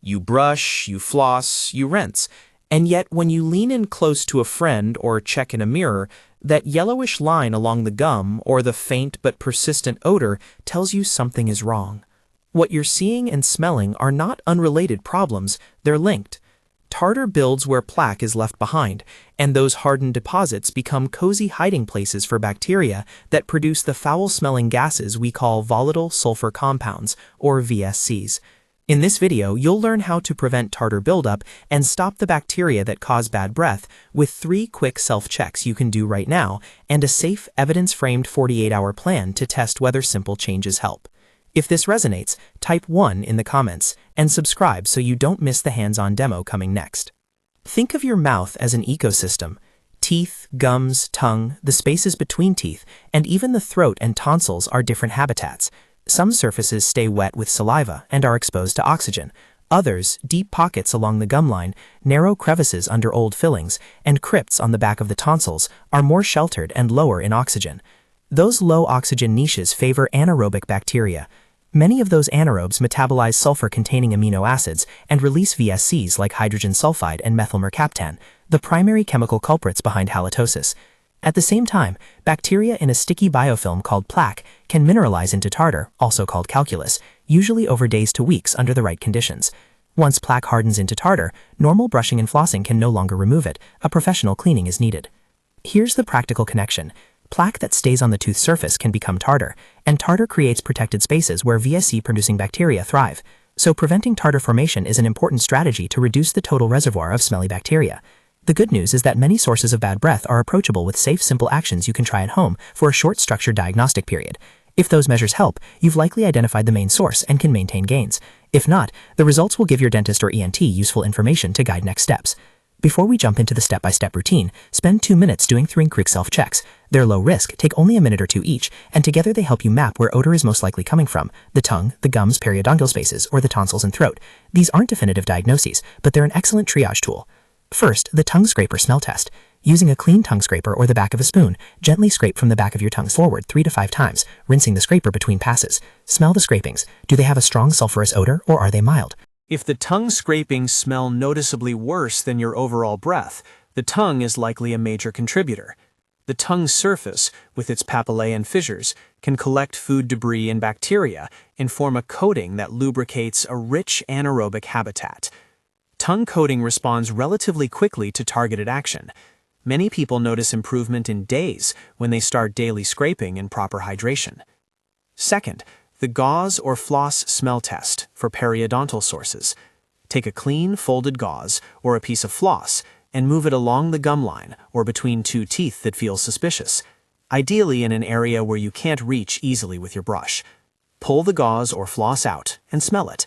You brush, you floss, you rinse. And yet, when you lean in close to a friend or check in a mirror, that yellowish line along the gum or the faint but persistent odor tells you something is wrong. What you're seeing and smelling are not unrelated problems, they're linked. Tartar builds where plaque is left behind, and those hardened deposits become cozy hiding places for bacteria that produce the foul-smelling gases we call volatile sulfur compounds, or VSCs. In this video, you'll learn how to prevent tartar buildup and stop the bacteria that cause bad breath with 3 quick self-checks you can do right now and a safe, evidence-framed 48-hour plan to test whether simple changes help. If this resonates, type 1 in the comments and subscribe so you don't miss the hands-on demo coming next. Think of your mouth as an ecosystem. Teeth, gums, tongue, the spaces between teeth, and even the throat and tonsils are different habitats. Some surfaces stay wet with saliva and are exposed to oxygen. Others, deep pockets along the gum line, narrow crevices under old fillings, and crypts on the back of the tonsils, are more sheltered and lower in oxygen. Those low-oxygen niches favor anaerobic bacteria. Many of those anaerobes metabolize sulfur-containing amino acids and release VSCs like hydrogen sulfide and methylmercaptan, the primary chemical culprits behind halitosis. At the same time, bacteria in a sticky biofilm called plaque can mineralize into tartar, also called calculus, usually over days to weeks under the right conditions. Once plaque hardens into tartar, normal brushing and flossing can no longer remove it. A professional cleaning is needed. Here's the practical connection. Plaque that stays on the tooth surface can become tartar, and tartar creates protected spaces where VSC-producing bacteria thrive. So preventing tartar formation is an important strategy to reduce the total reservoir of smelly bacteria. The good news is that many sources of bad breath are approachable with safe, simple actions you can try at home for a short, structured diagnostic period. If those measures help, you've likely identified the main source and can maintain gains. If not, the results will give your dentist or ENT useful information to guide next steps. Before we jump into the step-by-step routine, spend 2 minutes doing 3 quick self-checks. They're low risk, take only a minute or 2 each, and together they help you map where odor is most likely coming from: the tongue, the gums, periodontal spaces, or the tonsils and throat. These aren't definitive diagnoses, but they're an excellent triage tool. First, the tongue scraper smell test. Using a clean tongue scraper or the back of a spoon, gently scrape from the back of your tongue forward 3 to 5 times, rinsing the scraper between passes. Smell the scrapings. Do they have a strong sulfurous odor, or are they mild? If the tongue scrapings smell noticeably worse than your overall breath, the tongue is likely a major contributor. The tongue's surface, with its papillae and fissures, can collect food debris and bacteria and form a coating that lubricates a rich anaerobic habitat. Tongue coating responds relatively quickly to targeted action. Many people notice improvement in days when they start daily scraping and proper hydration. Second, the gauze or floss smell test for periodontal sources. Take a clean, folded gauze or a piece of floss and move it along the gum line or between 2 teeth that feel suspicious, ideally in an area where you can't reach easily with your brush. Pull the gauze or floss out and smell it.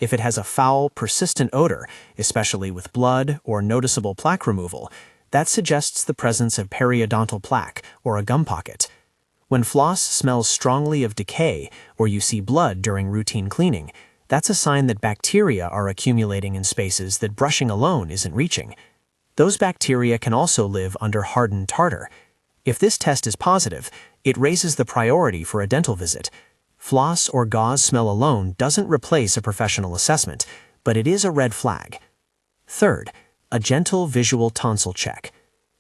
If it has a foul, persistent odor, especially with blood or noticeable plaque removal, that suggests the presence of periodontal plaque or a gum pocket. When floss smells strongly of decay or you see blood during routine cleaning, that's a sign that bacteria are accumulating in spaces that brushing alone isn't reaching. Those bacteria can also live under hardened tartar. If this test is positive, it raises the priority for a dental visit. Floss or gauze smell alone doesn't replace a professional assessment, but it is a red flag. Third, a gentle visual tonsil check.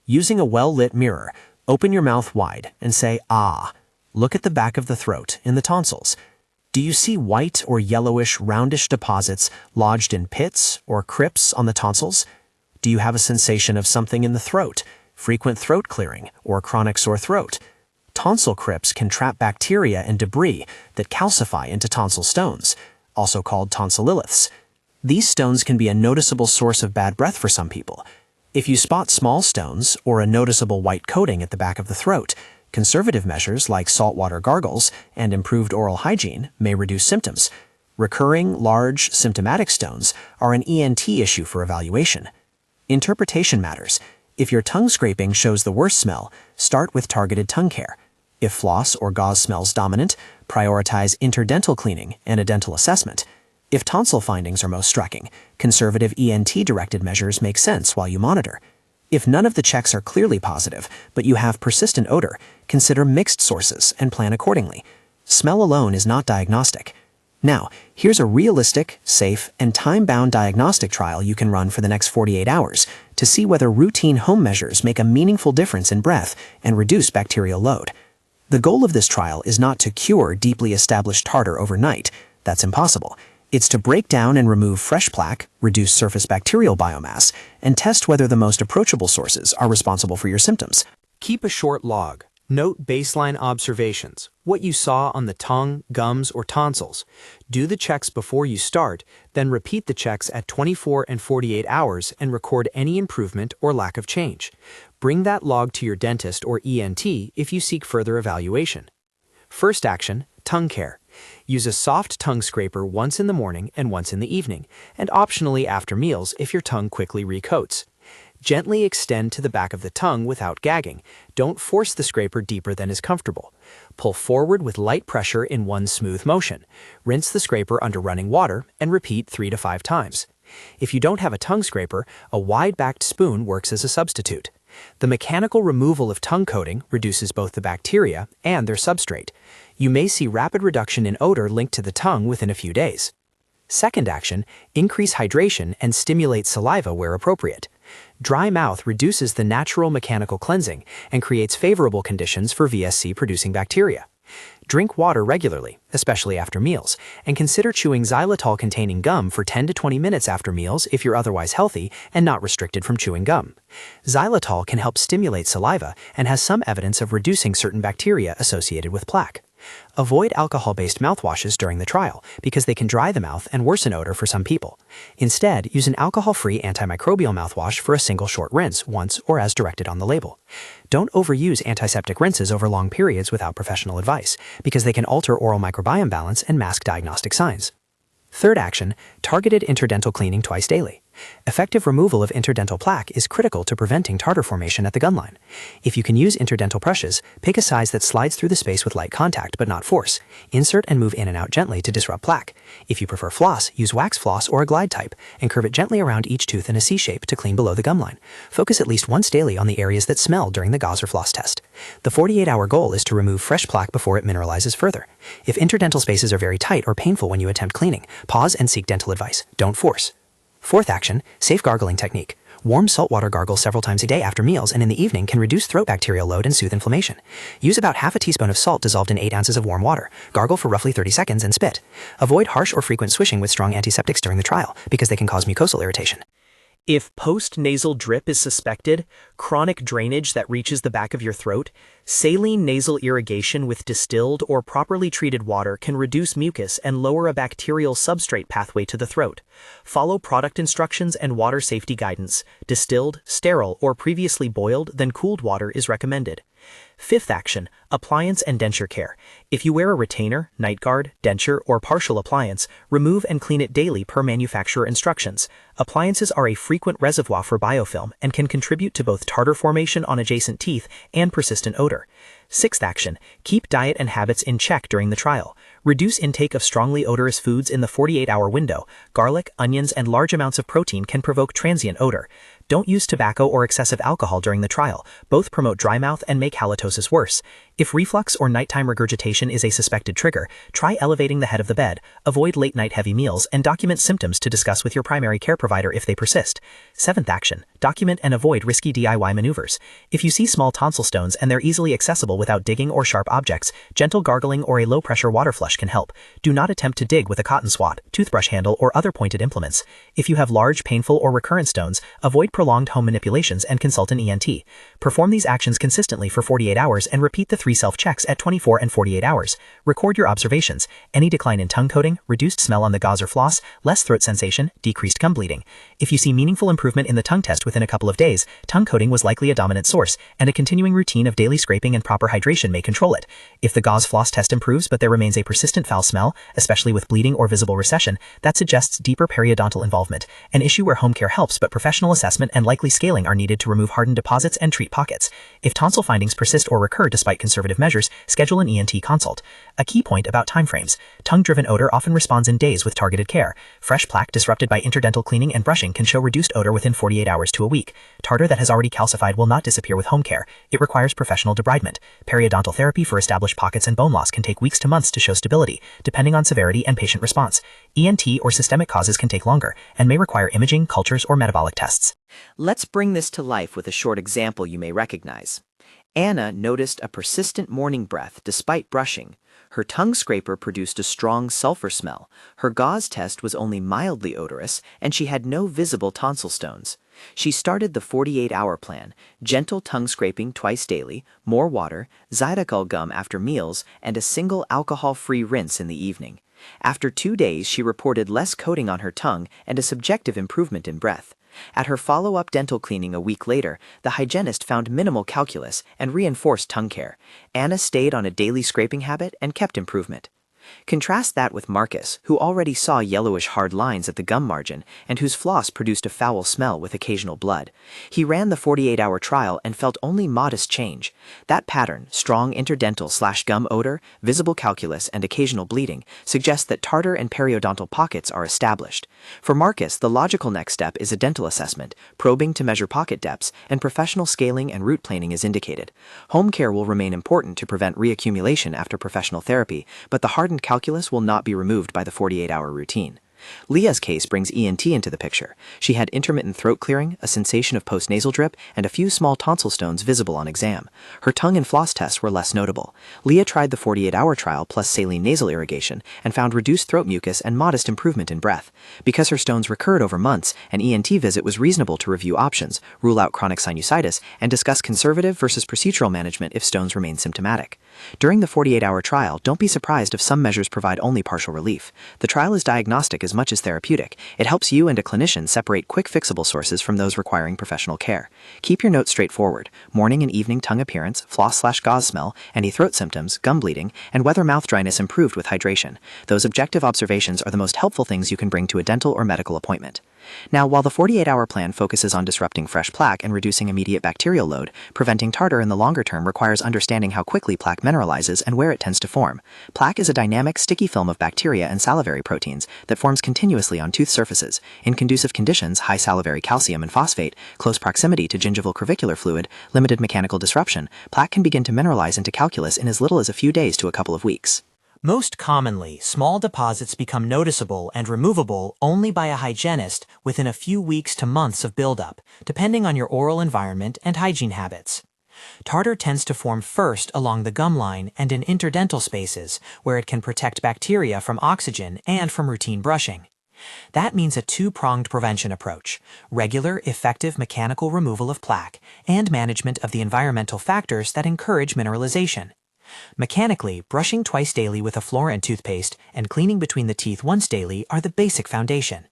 Using a well-lit mirror, open your mouth wide and say, "Ah." Look at the back of the throat in the tonsils. Do you see white or yellowish roundish deposits lodged in pits or crypts on the tonsils? Do you have a sensation of something in the throat, frequent throat clearing, or chronic sore throat? Tonsil crypts can trap bacteria and debris that calcify into tonsil stones, also called tonsilloliths. These stones can be a noticeable source of bad breath for some people. If you spot small stones or a noticeable white coating at the back of the throat, conservative measures like saltwater gargles and improved oral hygiene may reduce symptoms. Recurring, large, symptomatic stones are an ENT issue for evaluation. Interpretation matters. If your tongue scraping shows the worst smell, start with targeted tongue care. If floss or gauze smells dominant, prioritize interdental cleaning and a dental assessment. If tonsil findings are most striking, conservative ENT-directed measures make sense while you monitor. If none of the checks are clearly positive, but you have persistent odor, consider mixed sources and plan accordingly. Smell alone is not diagnostic. Now, here's a realistic, safe, and time-bound diagnostic trial you can run for the next 48 hours to see whether routine home measures make a meaningful difference in breath and reduce bacterial load. The goal of this trial is not to cure deeply established tartar overnight. That's impossible. It's to break down and remove fresh plaque, reduce surface bacterial biomass, and test whether the most approachable sources are responsible for your symptoms. Keep a short log. Note baseline observations, what you saw on the tongue, gums, or tonsils. Do the checks before you start, then repeat the checks at 24 and 48 hours and record any improvement or lack of change. Bring that log to your dentist or ENT if you seek further evaluation. First action, tongue care. Use a soft tongue scraper once in the morning and once in the evening, and optionally after meals if your tongue quickly recoats. Gently extend to the back of the tongue without gagging. Don't force the scraper deeper than is comfortable. Pull forward with light pressure in one smooth motion. Rinse the scraper under running water and repeat 3 to 5 times. If you don't have a tongue scraper, a wide-backed spoon works as a substitute. The mechanical removal of tongue coating reduces both the bacteria and their substrate. You may see rapid reduction in odor linked to the tongue within a few days. Second action, increase hydration and stimulate saliva where appropriate. Dry mouth reduces the natural mechanical cleansing and creates favorable conditions for VSC-producing bacteria. Drink water regularly, especially after meals, and consider chewing xylitol-containing gum for 10 to 20 minutes after meals if you're otherwise healthy and not restricted from chewing gum. Xylitol can help stimulate saliva and has some evidence of reducing certain bacteria associated with plaque. Avoid alcohol-based mouthwashes during the trial because they can dry the mouth and worsen odor for some people. Instead, use an alcohol-free antimicrobial mouthwash for a single short rinse once or as directed on the label. Don't overuse antiseptic rinses over long periods without professional advice because they can alter oral microbiome balance and mask diagnostic signs. Third action, targeted interdental cleaning twice daily. Effective removal of interdental plaque is critical to preventing tartar formation at the gum line. If you can use interdental brushes, pick a size that slides through the space with light contact but not force. Insert and move in and out gently to disrupt plaque. If you prefer floss, use wax floss or a glide type, and curve it gently around each tooth in a C shape to clean below the gum line. Focus at least once daily on the areas that smell during the gauze or floss test. The 48-hour goal is to remove fresh plaque before it mineralizes further. If interdental spaces are very tight or painful when you attempt cleaning, pause and seek dental advice. Don't force. Fourth action, safe gargling technique. Warm saltwater gargle several times a day after meals and in the evening can reduce throat bacterial load and soothe inflammation. Use about half a teaspoon of salt dissolved in 8 ounces of warm water. Gargle for roughly 30 seconds and spit. Avoid harsh or frequent swishing with strong antiseptics during the trial because they can cause mucosal irritation. If post-nasal drip is suspected, chronic drainage that reaches the back of your throat, saline nasal irrigation with distilled or properly treated water can reduce mucus and lower a bacterial substrate pathway to the throat. Follow product instructions and water safety guidance. Distilled, sterile, or previously boiled, then cooled water is recommended. Fifth action, appliance and denture care. If you wear a retainer, night guard, denture, or partial appliance, remove and clean it daily per manufacturer instructions. Appliances are a frequent reservoir for biofilm and can contribute to both tartar formation on adjacent teeth and persistent odor. Sixth action, keep diet and habits in check during the trial. Reduce intake of strongly odorous foods in the 48-hour window. Garlic, onions, and large amounts of protein can provoke transient odor. Don't use tobacco or excessive alcohol during the trial. Both promote dry mouth and make halitosis worse. If reflux or nighttime regurgitation is a suspected trigger, try elevating the head of the bed, avoid late-night heavy meals, and document symptoms to discuss with your primary care provider if they persist. Seventh action, document and avoid risky DIY maneuvers. If you see small tonsil stones and they're easily accessible without digging or sharp objects, gentle gargling or a low-pressure water flush can help. Do not attempt to dig with a cotton swat, toothbrush handle, or other pointed implements. If you have large, painful, or recurrent stones, avoid prolonged home manipulations and consult an ENT. Perform these actions consistently for 48 hours and repeat the 3 self-checks at 24 and 48 hours. Record your observations. Any decline in tongue coating, reduced smell on the gauze or floss, less throat sensation, decreased gum bleeding. If you see meaningful improvement in the tongue test within a couple of days, tongue coating was likely a dominant source, and a continuing routine of daily scraping and proper hydration may control it. If the gauze floss test improves but there remains a persistent foul smell, especially with bleeding or visible recession, that suggests deeper periodontal involvement, an issue where home care helps but professional assessment and likely scaling are needed to remove hardened deposits and treat pockets. If tonsil findings persist persist or recur despite conservative measures, schedule an ENT consult. A key point about timeframes. Tongue-driven odor often responds in days with targeted care. Fresh plaque disrupted by interdental cleaning and brushing can show reduced odor within 48 hours to a week. Tartar that has already calcified will not disappear with home care. It requires professional debridement. Periodontal therapy for established pockets and bone loss can take weeks to months to show stability, depending on severity and patient response. ENT or systemic causes can take longer and may require imaging, cultures, or metabolic tests. Let's bring this to life with a short example you may recognize. Anna noticed a persistent morning breath despite brushing. Her tongue scraper produced a strong sulfur smell. Her gauze test was only mildly odorous, and she had no visible tonsil stones. She started the 48-hour plan: gentle tongue scraping twice daily, more water, Zydeco gum after meals, and a single alcohol-free rinse in the evening. After 2 days, she reported less coating on her tongue and a subjective improvement in breath. At her follow-up dental cleaning a week later, the hygienist found minimal calculus and reinforced tongue care. Anna stayed on a daily scraping habit and kept improvement. Contrast that with Marcus, who already saw yellowish hard lines at the gum margin and whose floss produced a foul smell with occasional blood. He ran the 48-hour trial and felt only modest change. That pattern, strong interdental/gum odor, visible calculus, and occasional bleeding, suggests that tartar and periodontal pockets are established. For Marcus, the logical next step is a dental assessment, probing to measure pocket depths, and professional scaling and root planing is indicated. Home care will remain important to prevent reaccumulation after professional therapy, but the hardened calculus will not be removed by the 48-hour routine. Leah's case brings ENT into the picture. She had intermittent throat clearing, a sensation of postnasal drip, and a few small tonsil stones visible on exam. Her tongue and floss tests were less notable. Leah tried the 48-hour trial plus saline nasal irrigation and found reduced throat mucus and modest improvement in breath. Because her stones recurred over months, an ENT visit was reasonable to review options, rule out chronic sinusitis, and discuss conservative versus procedural management if stones remain symptomatic. During the 48-hour trial, don't be surprised if some measures provide only partial relief. The trial is diagnostic as much as therapeutic. It helps you and a clinician separate quick fixable sources from those requiring professional care. Keep your notes straightforward: morning and evening tongue appearance, floss/gauze smell, any throat symptoms, gum bleeding, and whether mouth dryness improved with hydration. Those objective observations are the most helpful things you can bring to a dental or medical appointment. Now, while the 48-hour plan focuses on disrupting fresh plaque and reducing immediate bacterial load, preventing tartar in the longer term requires understanding how quickly plaque mineralizes and where it tends to form. Plaque is a dynamic, sticky film of bacteria and salivary proteins that forms continuously on tooth surfaces. In conducive conditions, high salivary calcium and phosphate, close proximity to gingival crevicular fluid, limited mechanical disruption, plaque can begin to mineralize into calculus in as little as a few days to a couple of weeks. Most commonly, small deposits become noticeable and removable only by a hygienist within a few weeks to months of buildup, depending on your oral environment and hygiene habits. Tartar tends to form first along the gum line and in interdental spaces, where it can protect bacteria from oxygen and from routine brushing. That means a two-pronged prevention approach: regular, effective mechanical removal of plaque and management of the environmental factors that encourage mineralization. Mechanically, brushing twice daily with a fluoride toothpaste and cleaning between the teeth once daily are the basic foundation.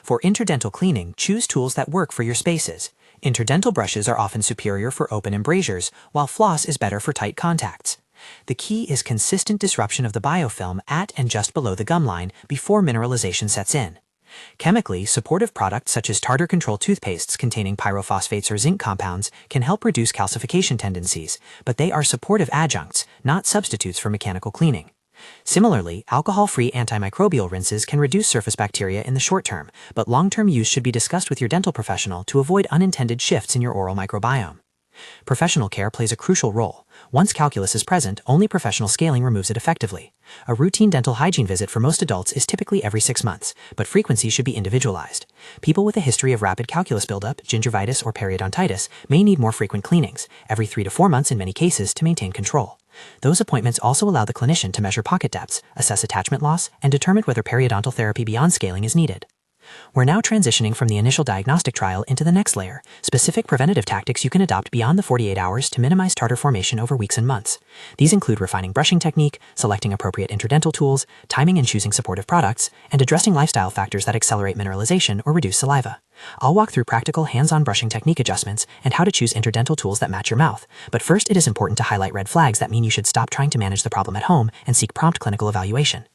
For interdental cleaning, choose tools that work for your spaces. Interdental brushes are often superior for open embrasures, while floss is better for tight contacts. The key is consistent disruption of the biofilm at and just below the gum line before mineralization sets in. Chemically, supportive products such as tartar control toothpastes containing pyrophosphates or zinc compounds can help reduce calcification tendencies, but they are supportive adjuncts, not substitutes for mechanical cleaning. Similarly, alcohol-free antimicrobial rinses can reduce surface bacteria in the short term, but long-term use should be discussed with your dental professional to avoid unintended shifts in your oral microbiome. Professional care plays a crucial role. Once calculus is present, only professional scaling removes it effectively. A routine dental hygiene visit for most adults is typically every 6 months, but frequency should be individualized. People with a history of rapid calculus buildup, gingivitis, or periodontitis may need more frequent cleanings, every 3 to 4 months in many cases, to maintain control. Those appointments also allow the clinician to measure pocket depths, assess attachment loss, and determine whether periodontal therapy beyond scaling is needed. We're now transitioning from the initial diagnostic trial into the next layer: specific preventative tactics you can adopt beyond the 48 hours to minimize tartar formation over weeks and months. These include refining brushing technique, selecting appropriate interdental tools, timing and choosing supportive products, and addressing lifestyle factors that accelerate mineralization or reduce saliva. I'll walk through practical hands-on brushing technique adjustments and how to choose interdental tools that match your mouth, but first it is important to highlight red flags that mean you should stop trying to manage the problem at home and seek prompt clinical evaluation.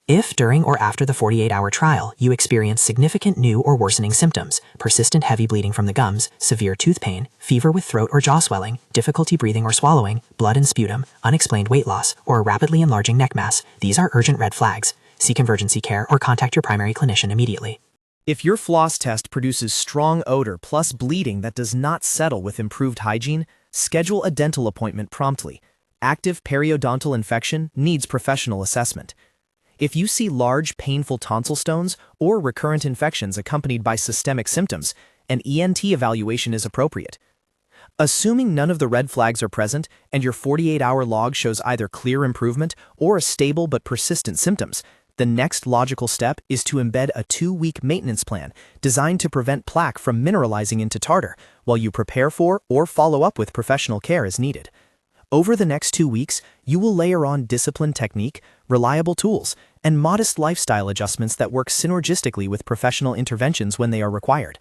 If, during or after the 48-hour trial, you experience significant new or worsening symptoms, persistent heavy bleeding from the gums, severe tooth pain, fever with throat or jaw swelling, difficulty breathing or swallowing, blood and sputum, unexplained weight loss, or a rapidly enlarging neck mass, these are urgent red flags. Seek emergency care or contact your primary clinician immediately. If your floss test produces strong odor plus bleeding that does not settle with improved hygiene, schedule a dental appointment promptly. Active periodontal infection needs professional assessment. If you see large, painful tonsil stones or recurrent infections accompanied by systemic symptoms, an ENT evaluation is appropriate. Assuming none of the red flags are present and your 48-hour log shows either clear improvement or a stable but persistent symptoms, the next logical step is to embed a 2-week maintenance plan designed to prevent plaque from mineralizing into tartar while you prepare for or follow up with professional care as needed. Over the next 2 weeks, you will layer on disciplined technique, reliable tools, and modest lifestyle adjustments that work synergistically with professional interventions when they are required.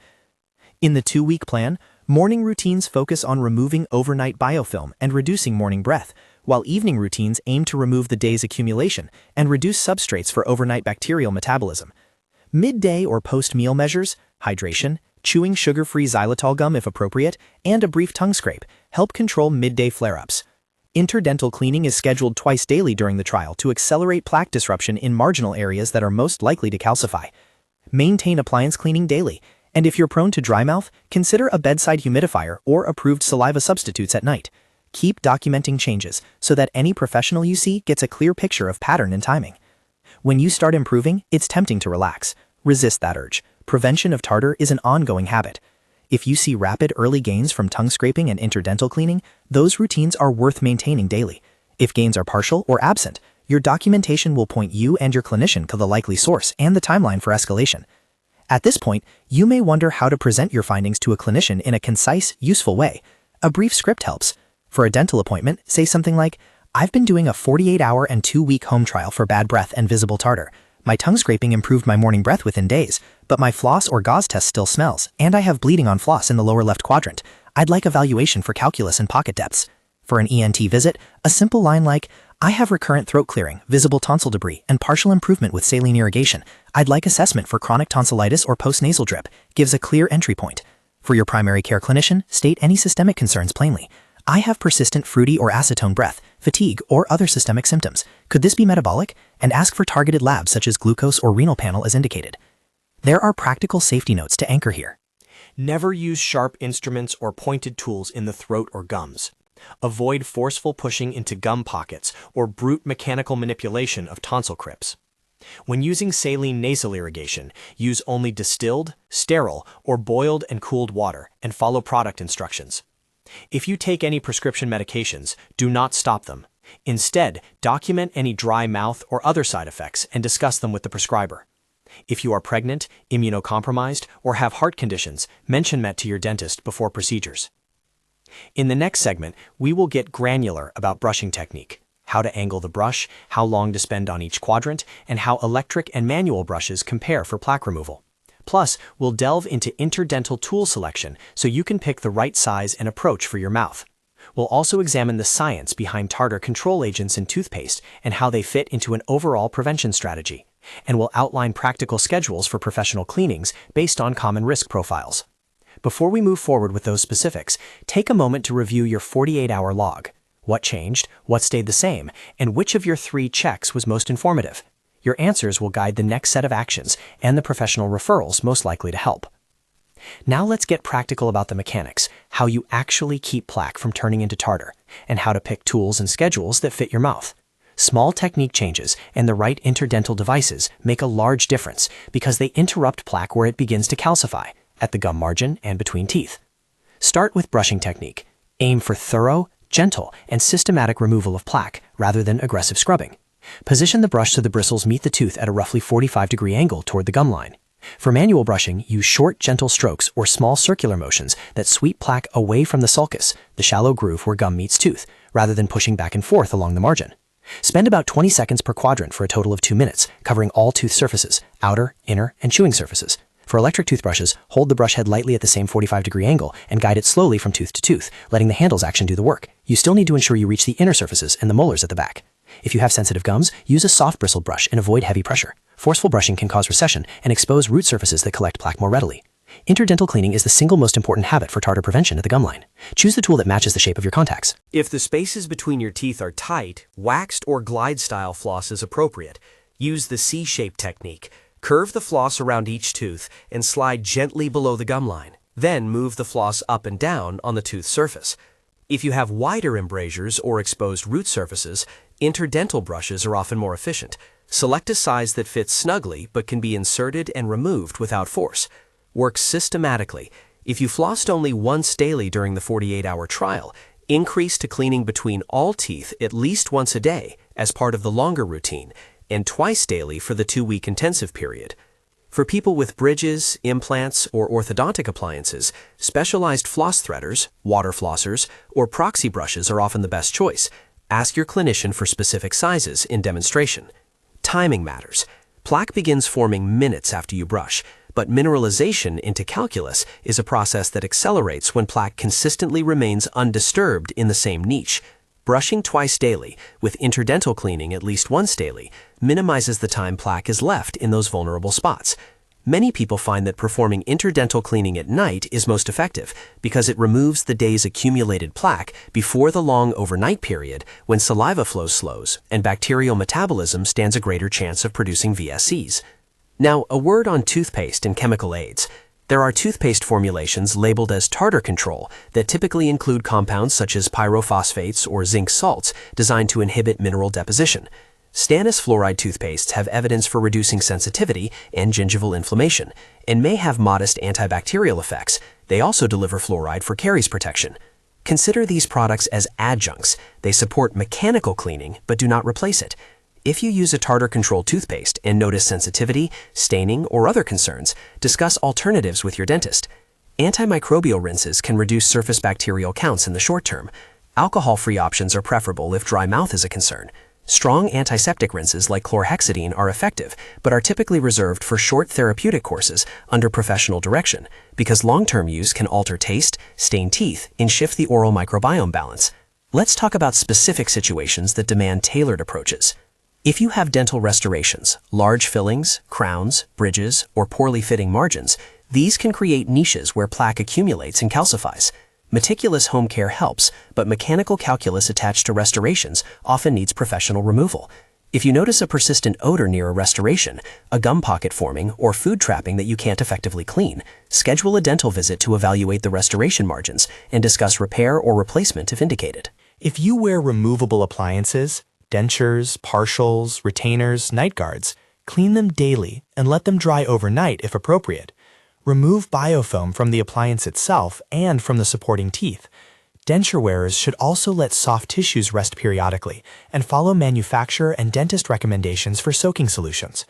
In the 2-week plan, morning routines focus on removing overnight biofilm and reducing morning breath, while evening routines aim to remove the day's accumulation and reduce substrates for overnight bacterial metabolism. Midday or post-meal measures, hydration, chewing sugar-free xylitol gum if appropriate, and a brief tongue scrape help control midday flare-ups. Interdental cleaning is scheduled twice daily during the trial to accelerate plaque disruption in marginal areas that are most likely to calcify. Maintain appliance cleaning daily, and if you're prone to dry mouth, consider a bedside humidifier or approved saliva substitutes at night. Keep documenting changes so that any professional you see gets a clear picture of pattern and timing. When you start improving, it's tempting to relax. Resist that urge. Prevention of tartar is an ongoing habit. If you see rapid early gains from tongue scraping and interdental cleaning, those routines are worth maintaining daily. If gains are partial or absent, your documentation will point you and your clinician to the likely source and the timeline for escalation. At this point, you may wonder how to present your findings to a clinician in a concise, useful way. A brief script helps. For a dental appointment, say something like, "I've been doing a 48-hour and 2-week home trial for bad breath and visible tartar. My tongue scraping improved my morning breath within days, but my floss or gauze test still smells, and I have bleeding on floss in the lower left quadrant. I'd like evaluation for calculus and pocket depths." For an ENT visit, a simple line like, "I have recurrent throat clearing, visible tonsil debris, and partial improvement with saline irrigation. I'd like assessment for chronic tonsillitis or post-nasal drip," gives a clear entry point. For your primary care clinician, state any systemic concerns plainly. "I have persistent fruity or acetone breath, fatigue, or other systemic symptoms. Could this be metabolic?" And ask for targeted labs such as glucose or renal panel as indicated. There are practical safety notes to anchor here. Never use sharp instruments or pointed tools in the throat or gums. Avoid forceful pushing into gum pockets or brute mechanical manipulation of tonsil crypts. When using saline nasal irrigation, use only distilled, sterile, or boiled and cooled water and follow product instructions. If you take any prescription medications, do not stop them. Instead, document any dry mouth or other side effects and discuss them with the prescriber. If you are pregnant, immunocompromised, or have heart conditions, mention that to your dentist before procedures. In the next segment, we will get granular about brushing technique, how to angle the brush, how long to spend on each quadrant, and how electric and manual brushes compare for plaque removal. Plus, we'll delve into interdental tool selection so you can pick the right size and approach for your mouth. We'll also examine the science behind tartar control agents in toothpaste and how they fit into an overall prevention strategy. And we'll outline practical schedules for professional cleanings based on common risk profiles. Before we move forward with those specifics, take a moment to review your 48-hour log. What changed, what stayed the same, and which of your 3 checks was most informative? Your answers will guide the next set of actions and the professional referrals most likely to help. Now let's get practical about the mechanics, how you actually keep plaque from turning into tartar, and how to pick tools and schedules that fit your mouth. Small technique changes and the right interdental devices make a large difference because they interrupt plaque where it begins to calcify, at the gum margin and between teeth. Start with brushing technique. Aim for thorough, gentle, and systematic removal of plaque rather than aggressive scrubbing. Position the brush so the bristles meet the tooth at a roughly 45-degree angle toward the gum line. For manual brushing, use short, gentle strokes or small circular motions that sweep plaque away from the sulcus, the shallow groove where gum meets tooth, rather than pushing back and forth along the margin. Spend about 20 seconds per quadrant for a total of 2 minutes, covering all tooth surfaces, outer, inner, and chewing surfaces. For electric toothbrushes, hold the brush head lightly at the same 45-degree angle and guide it slowly from tooth to tooth, letting the handle's action do the work. You still need to ensure you reach the inner surfaces and the molars at the back. If you have sensitive gums, use a soft bristled brush and avoid heavy pressure. Forceful brushing can cause recession and expose root surfaces that collect plaque more readily. Interdental cleaning is the single most important habit for tartar prevention at the gum line. Choose the tool that matches the shape of your contacts. If the spaces between your teeth are tight, waxed or glide-style floss is appropriate. Use the C-shape technique. Curve the floss around each tooth and slide gently below the gum line. Then move the floss up and down on the tooth surface. If you have wider embrasures or exposed root surfaces, interdental brushes are often more efficient. Select a size that fits snugly but can be inserted and removed without force. Work systematically. If you flossed only once daily during the 48-hour trial, increase to cleaning between all teeth at least once a day as part of the longer routine, and twice daily for the 2-week intensive period. For people with bridges, implants, or orthodontic appliances, specialized floss threaders, water flossers, or proxy brushes are often the best choice. Ask your clinician for specific sizes in demonstration. Timing matters. Plaque begins forming minutes after you brush, but mineralization into calculus is a process that accelerates when plaque consistently remains undisturbed in the same niche. Brushing twice daily, with interdental cleaning at least once daily, minimizes the time plaque is left in those vulnerable spots. Many people find that performing interdental cleaning at night is most effective because it removes the day's accumulated plaque before the long overnight period when saliva flow slows and bacterial metabolism stands a greater chance of producing VSCs. Now, a word on toothpaste and chemical aids. There are toothpaste formulations labeled as tartar control that typically include compounds such as pyrophosphates or zinc salts designed to inhibit mineral deposition. Stannous fluoride toothpastes have evidence for reducing sensitivity and gingival inflammation and may have modest antibacterial effects. They also deliver fluoride for caries protection. Consider these products as adjuncts. They support mechanical cleaning but do not replace it. If you use a tartar-controlled toothpaste and notice sensitivity, staining, or other concerns, discuss alternatives with your dentist. Antimicrobial rinses can reduce surface bacterial counts in the short term. Alcohol-free options are preferable if dry mouth is a concern. Strong antiseptic rinses like chlorhexidine are effective, but are typically reserved for short therapeutic courses under professional direction, because long-term use can alter taste, stain teeth, and shift the oral microbiome balance. Let's talk about specific situations that demand tailored approaches. If you have dental restorations, large fillings, crowns, bridges, or poorly fitting margins, these can create niches where plaque accumulates and calcifies. Meticulous home care helps, but mechanical calculus attached to restorations often needs professional removal. If you notice a persistent odor near a restoration, a gum pocket forming, or food trapping that you can't effectively clean, schedule a dental visit to evaluate the restoration margins and discuss repair or replacement if indicated. If you wear removable appliances, dentures, partials, retainers, night guards, clean them daily and let them dry overnight if appropriate. Remove biofilm from the appliance itself and from the supporting teeth. Denture wearers should also let soft tissues rest periodically and follow manufacturer and dentist recommendations for soaking solutions.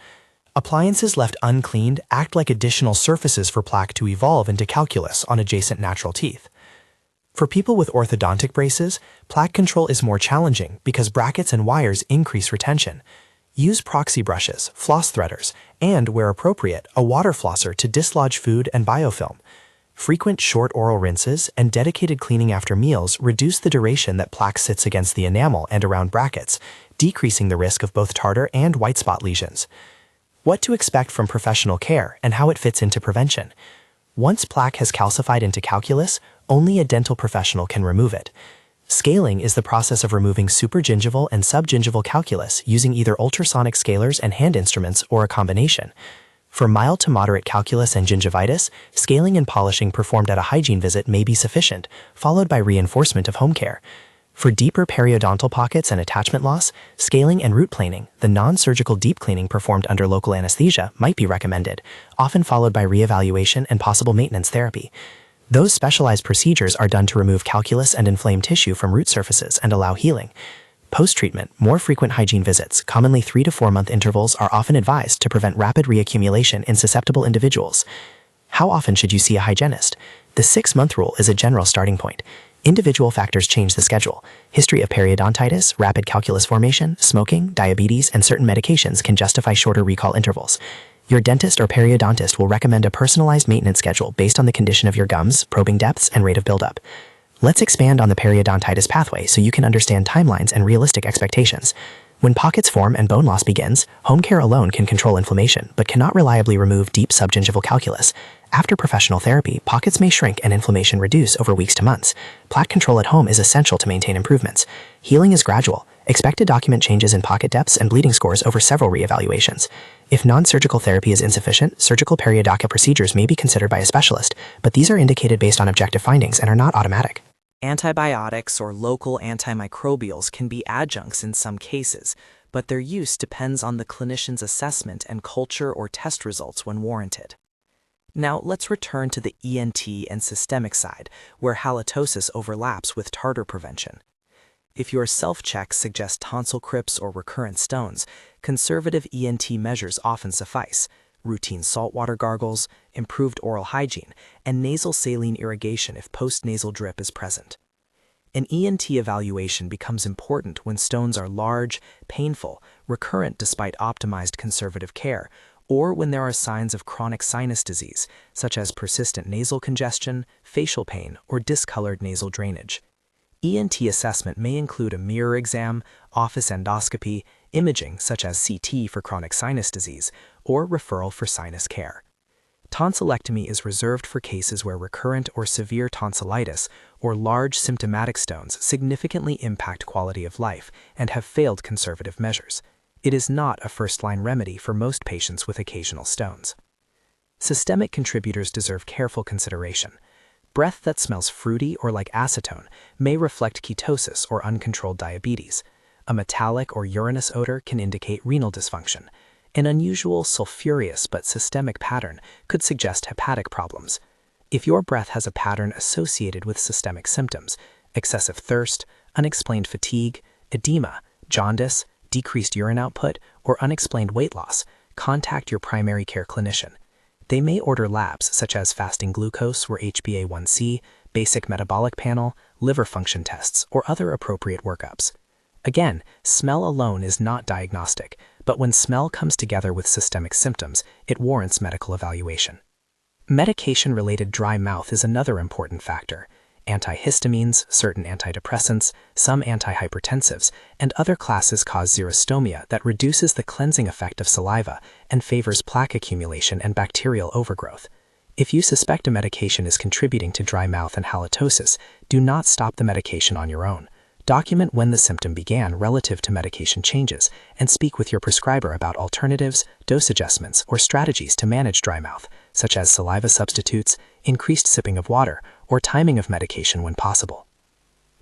Appliances left uncleaned act like additional surfaces for plaque to evolve into calculus on adjacent natural teeth. For people with orthodontic braces, plaque control is more challenging because brackets and wires increase retention. Use proxy brushes, floss threaders, and, where appropriate, a water flosser to dislodge food and biofilm. Frequent short oral rinses and dedicated cleaning after meals reduce the duration that plaque sits against the enamel and around brackets, decreasing the risk of both tartar and white spot lesions. What to expect from professional care and how it fits into prevention. Once plaque has calcified into calculus, only a dental professional can remove it. Scaling is the process of removing supragingival and subgingival calculus using either ultrasonic scalers and hand instruments or a combination. For mild to moderate calculus and gingivitis, scaling and polishing performed at a hygiene visit may be sufficient, followed by reinforcement of home care. For deeper periodontal pockets and attachment loss, scaling and root planing, the non-surgical deep cleaning performed under local anesthesia, might be recommended, often followed by reevaluation and possible maintenance therapy. Those specialized procedures are done to remove calculus and inflamed tissue from root surfaces and allow healing. Post-treatment, more frequent hygiene visits, commonly 3 to 4 month intervals, are often advised to prevent rapid reaccumulation in susceptible individuals. How often should you see a hygienist? The 6-month rule is a general starting point. Individual factors change the schedule. History of periodontitis, rapid calculus formation, smoking, diabetes, and certain medications can justify shorter recall intervals. Your dentist or periodontist will recommend a personalized maintenance schedule based on the condition of your gums, probing depths, and rate of buildup. Let's expand on the periodontitis pathway so you can understand timelines and realistic expectations. When pockets form and bone loss begins, home care alone can control inflammation, but cannot reliably remove deep subgingival calculus. After professional therapy, pockets may shrink and inflammation reduce over weeks to months. Plaque control at home is essential to maintain improvements. Healing is gradual. Expect to document changes in pocket depths and bleeding scores over several reevaluations. If non-surgical therapy is insufficient, surgical periodontal procedures may be considered by a specialist, but these are indicated based on objective findings and are not automatic. Antibiotics or local antimicrobials can be adjuncts in some cases, but their use depends on the clinician's assessment and culture or test results when warranted. Now let's return to the ENT and systemic side, where halitosis overlaps with tartar prevention. If your self-checks suggest tonsil crypts or recurrent stones, conservative ENT measures often suffice: routine saltwater gargles, improved oral hygiene, and nasal saline irrigation if post-nasal drip is present. An ENT evaluation becomes important when stones are large, painful, recurrent despite optimized conservative care, or when there are signs of chronic sinus disease, such as persistent nasal congestion, facial pain, or discolored nasal drainage. ENT assessment may include a mirror exam, office endoscopy, imaging such as CT for chronic sinus disease, or referral for sinus care. Tonsillectomy is reserved for cases where recurrent or severe tonsillitis or large symptomatic stones significantly impact quality of life and have failed conservative measures. It is not a first-line remedy for most patients with occasional stones. Systemic contributors deserve careful consideration. Breath that smells fruity or like acetone may reflect ketosis or uncontrolled diabetes. A metallic or urinous odor can indicate renal dysfunction. An unusual sulfurous but systemic pattern could suggest hepatic problems. If your breath has a pattern associated with systemic symptoms, excessive thirst, unexplained fatigue, edema, jaundice, decreased urine output, or unexplained weight loss, contact your primary care clinician. They may order labs such as fasting glucose or HbA1c, basic metabolic panel, liver function tests, or other appropriate workups. Again, smell alone is not diagnostic, but when smell comes together with systemic symptoms, it warrants medical evaluation. Medication-related dry mouth is another important factor. Antihistamines, certain antidepressants, some antihypertensives, and other classes cause xerostomia that reduces the cleansing effect of saliva and favors plaque accumulation and bacterial overgrowth. If you suspect a medication is contributing to dry mouth and halitosis, do not stop the medication on your own. Document when the symptom began relative to medication changes, and speak with your prescriber about alternatives, dose adjustments, or strategies to manage dry mouth, such as saliva substitutes, increased sipping of water, or timing of medication when possible.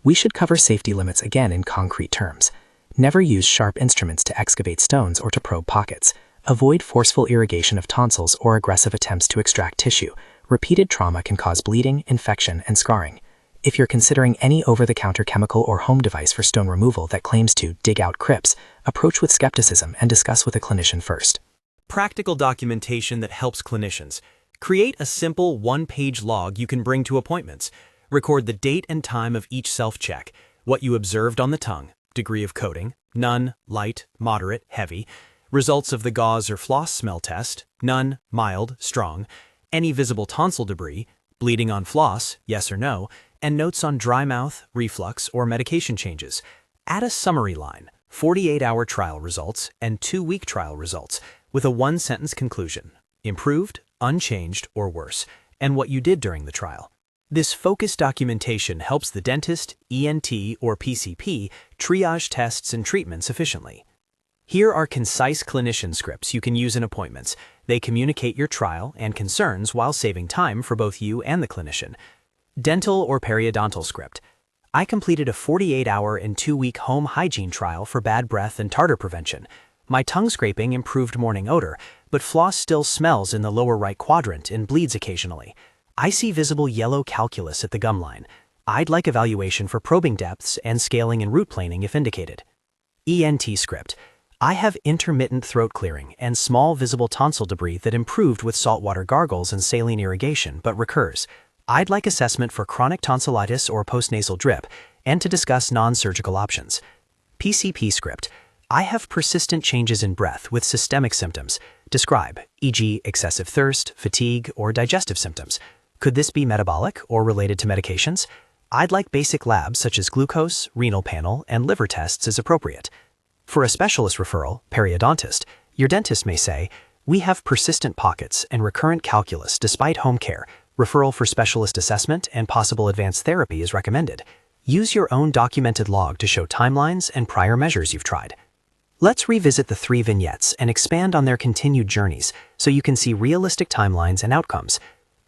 We should cover safety limits again in concrete terms. Never use sharp instruments to excavate stones or to probe pockets. Avoid forceful irrigation of tonsils or aggressive attempts to extract tissue. Repeated trauma can cause bleeding, infection, and scarring. If you're considering any over-the-counter chemical or home device for stone removal that claims to dig out crypts, approach with skepticism and discuss with a clinician first. Practical documentation that helps clinicians. Create a simple one-page log you can bring to appointments. Record the date and time of each self-check, what you observed on the tongue, degree of coating, none, light, moderate, heavy, results of the gauze or floss smell test, none, mild, strong, any visible tonsil debris, bleeding on floss, yes or no, and notes on dry mouth, reflux, or medication changes. Add a summary line, 48-hour trial results and 2-week trial results, with a one-sentence conclusion: improved, unchanged, or worse, and what you did during the trial. This focused documentation helps the dentist, ENT, or PCP triage tests and treatments efficiently. Here are concise clinician scripts you can use in appointments. They communicate your trial and concerns while saving time for both you and the clinician. Dental or periodontal script. I completed a 48-hour and 2-week home hygiene trial for bad breath and tartar prevention. My tongue scraping improved morning odor, but floss still smells in the lower right quadrant and bleeds occasionally. I see visible yellow calculus at the gum line. I'd like evaluation for probing depths and scaling and root planing if indicated. ENT script. I have intermittent throat clearing and small visible tonsil debris that improved with saltwater gargles and saline irrigation but recurs. I'd like assessment for chronic tonsillitis or postnasal drip and to discuss non-surgical options. PCP script. I have persistent changes in breath with systemic symptoms. Describe, e.g. excessive thirst, fatigue, or digestive symptoms. Could this be metabolic or related to medications? I'd like basic labs such as glucose, renal panel, and liver tests as appropriate. For a specialist referral, periodontist, your dentist may say, "We have persistent pockets and recurrent calculus despite home care. Referral for specialist assessment and possible advanced therapy is recommended." Use your own documented log to show timelines and prior measures you've tried. Let's revisit the 3 vignettes and expand on their continued journeys so you can see realistic timelines and outcomes.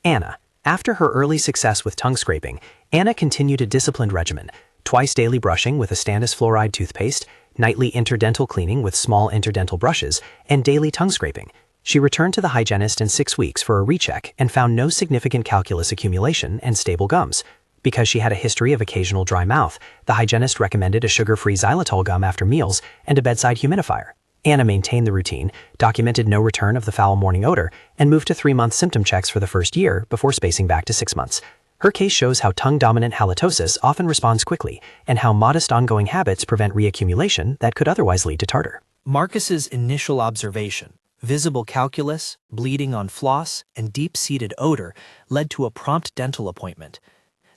Anna. After her early success with tongue scraping, Anna continued a disciplined regimen: twice daily brushing with a stannous fluoride toothpaste, nightly interdental cleaning with small interdental brushes, and daily tongue scraping. She returned to the hygienist in 6 weeks for a recheck and found no significant calculus accumulation and stable gums. Because she had a history of occasional dry mouth, the hygienist recommended a sugar-free xylitol gum after meals and a bedside humidifier. Anna maintained the routine, documented no return of the foul morning odor, and moved to 3-month symptom checks for the first year before spacing back to 6 months. Her case shows how tongue-dominant halitosis often responds quickly and how modest ongoing habits prevent reaccumulation that could otherwise lead to tartar. Marcus's initial observation, visible calculus, bleeding on floss, and deep-seated odor led to a prompt dental appointment.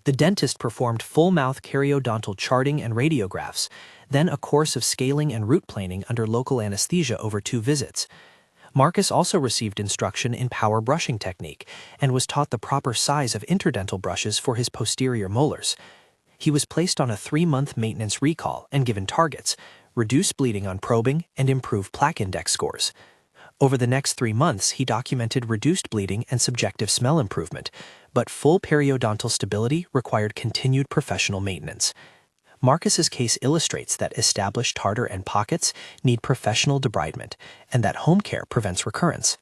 The dentist performed full-mouth periodontal charting and radiographs, then a course of scaling and root planing under local anesthesia over 2 visits. Marcus also received instruction in power brushing technique and was taught the proper size of interdental brushes for his posterior molars. He was placed on a 3-month maintenance recall and given targets: reduce bleeding on probing and improve plaque index scores. Over the next 3 months, he documented reduced bleeding and subjective smell improvement, but full periodontal stability required continued professional maintenance. Marcus's case illustrates that established tartar and pockets need professional debridement and that home care prevents recurrence.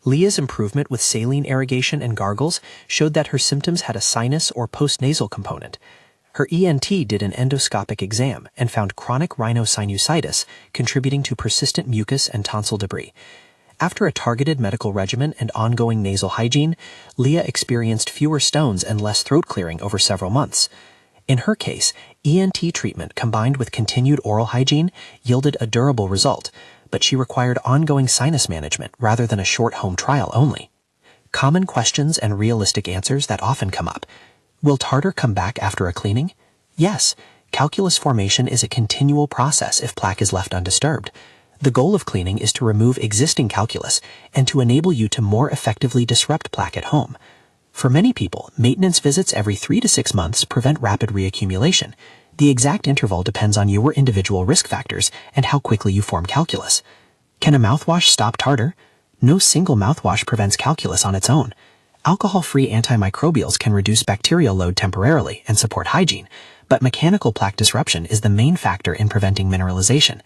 Leah's improvement with saline irrigation and gargles showed that her symptoms had a sinus or postnasal component. Her ENT did an endoscopic exam and found chronic rhinosinusitis contributing to persistent mucus and tonsil debris. After a targeted medical regimen and ongoing nasal hygiene, Leah experienced fewer stones and less throat clearing over several months. In her case, ENT treatment combined with continued oral hygiene yielded a durable result, but she required ongoing sinus management rather than a short home trial only. Common questions and realistic answers that often come up. Will tartar come back after a cleaning? Yes, calculus formation is a continual process if plaque is left undisturbed. The goal of cleaning is to remove existing calculus and to enable you to more effectively disrupt plaque at home. For many people, maintenance visits every 3 to 6 months prevent rapid reaccumulation. The exact interval depends on your individual risk factors and how quickly you form calculus. Can a mouthwash stop tartar? No single mouthwash prevents calculus on its own. Alcohol-free antimicrobials can reduce bacterial load temporarily and support hygiene, but mechanical plaque disruption is the main factor in preventing mineralization.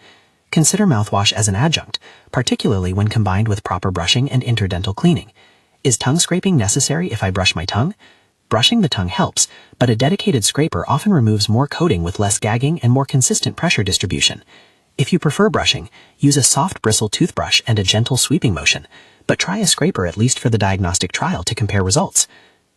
Consider mouthwash as an adjunct, particularly when combined with proper brushing and interdental cleaning. Is tongue scraping necessary if I brush my tongue? Brushing the tongue helps, but a dedicated scraper often removes more coating with less gagging and more consistent pressure distribution. If you prefer brushing, use a soft bristle toothbrush and a gentle sweeping motion, but try a scraper at least for the diagnostic trial to compare results.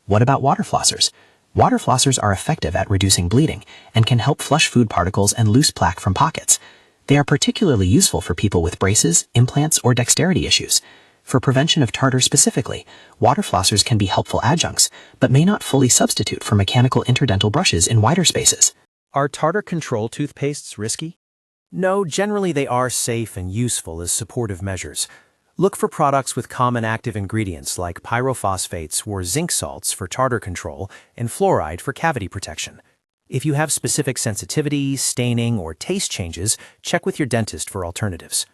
What about water flossers? Water flossers are effective at reducing bleeding and can help flush food particles and loose plaque from pockets. They are particularly useful for people with braces, implants, or dexterity issues. For prevention of tartar specifically, water flossers can be helpful adjuncts, but may not fully substitute for mechanical interdental brushes in wider spaces. Are tartar control toothpastes risky? No, generally they are safe and useful as supportive measures. Look for products with common active ingredients like pyrophosphates or zinc salts for tartar control and fluoride for cavity protection. If you have specific sensitivity, staining, or taste changes, check with your dentist for alternatives.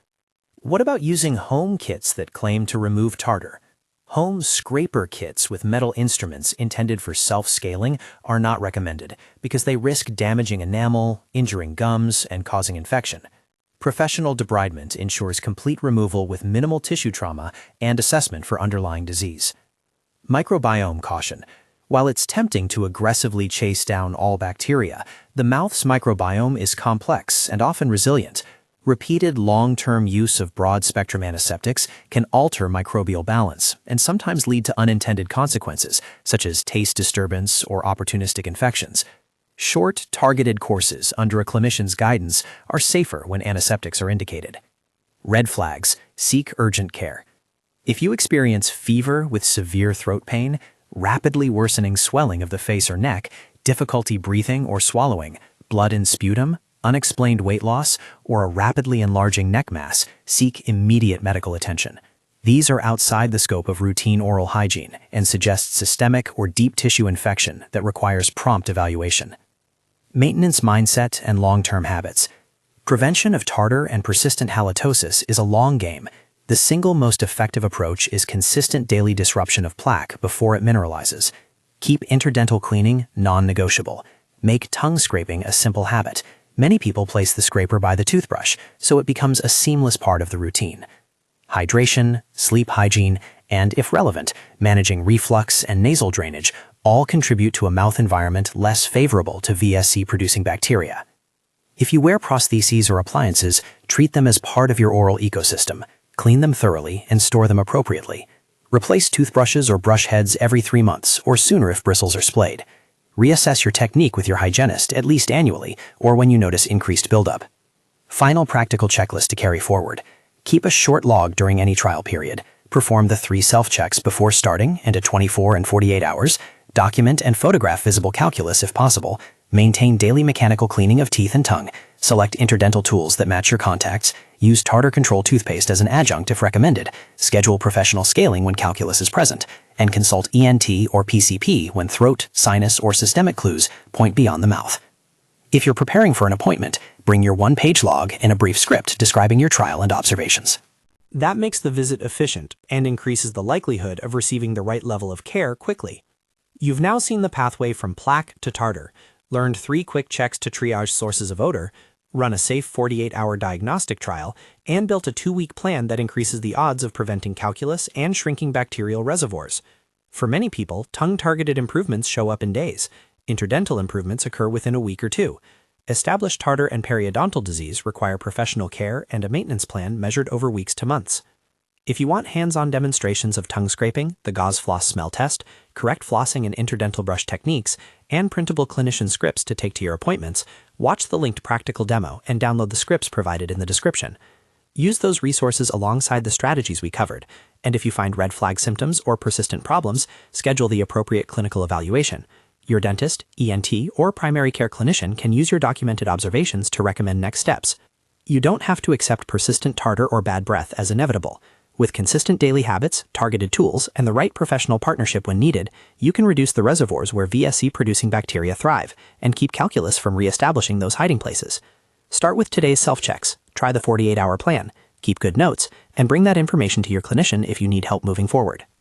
What about using home kits that claim to remove tartar? Home scraper kits with metal instruments intended for self-scaling are not recommended because they risk damaging enamel, injuring gums, and causing infection. Professional debridement ensures complete removal with minimal tissue trauma and assessment for underlying disease. Microbiome caution. While it's tempting to aggressively chase down all bacteria, the mouth's microbiome is complex and often resilient. Repeated long-term use of broad-spectrum antiseptics can alter microbial balance and sometimes lead to unintended consequences, such as taste disturbance or opportunistic infections. Short, targeted courses under a clinician's guidance are safer when antiseptics are indicated. Red flags: seek urgent care. If you experience fever with severe throat pain, rapidly worsening swelling of the face or neck, difficulty breathing or swallowing, blood and sputum, unexplained weight loss, or a rapidly enlarging neck mass, seek immediate medical attention. These are outside the scope of routine oral hygiene and suggest systemic or deep tissue infection that requires prompt evaluation. Maintenance mindset and long-term habits. Prevention of tartar and persistent halitosis is a long game. The single most effective approach is consistent daily disruption of plaque before it mineralizes. Keep interdental cleaning non-negotiable. Make tongue scraping a simple habit. Many people place the scraper by the toothbrush, so it becomes a seamless part of the routine. Hydration, sleep hygiene, and, if relevant, managing reflux and nasal drainage all contribute to a mouth environment less favorable to VSC-producing bacteria. If you wear prostheses or appliances, treat them as part of your oral ecosystem. Clean them thoroughly and store them appropriately. Replace toothbrushes or brush heads every 3 months or sooner if bristles are splayed. Reassess your technique with your hygienist at least annually or when you notice increased buildup. Final practical checklist to carry forward. Keep a short log during any trial period. Perform the 3 self-checks before starting and at 24 and 48 hours. Document and photograph visible calculus if possible. Maintain daily mechanical cleaning of teeth and tongue. Select interdental tools that match your contacts. Use tartar control toothpaste as an adjunct if recommended. Schedule professional scaling when calculus is present. And consult ENT or PCP when throat, sinus, or systemic clues point beyond the mouth. If you're preparing for an appointment, bring your 1-page log and a brief script describing your trial and observations. That makes the visit efficient and increases the likelihood of receiving the right level of care quickly. You've now seen the pathway from plaque to tartar, learned 3 quick checks to triage sources of odor, run a safe 48-hour diagnostic trial, and built a 2-week plan that increases the odds of preventing calculus and shrinking bacterial reservoirs. For many people, tongue-targeted improvements show up in days. Interdental improvements occur within a week or 2. Established tartar and periodontal disease require professional care and a maintenance plan measured over weeks to months. If you want hands-on demonstrations of tongue scraping, the gauze floss smell test, correct flossing and interdental brush techniques, and printable clinician scripts to take to your appointments, watch the linked practical demo and download the scripts provided in the description. Use those resources alongside the strategies we covered, and if you find red flag symptoms or persistent problems, schedule the appropriate clinical evaluation. Your dentist, ENT, or primary care clinician can use your documented observations to recommend next steps. You don't have to accept persistent tartar or bad breath as inevitable. With consistent daily habits, targeted tools, and the right professional partnership when needed, you can reduce the reservoirs where VSC-producing bacteria thrive and keep calculus from reestablishing those hiding places. Start with today's self-checks, try the 48-hour plan, keep good notes, and bring that information to your clinician if you need help moving forward.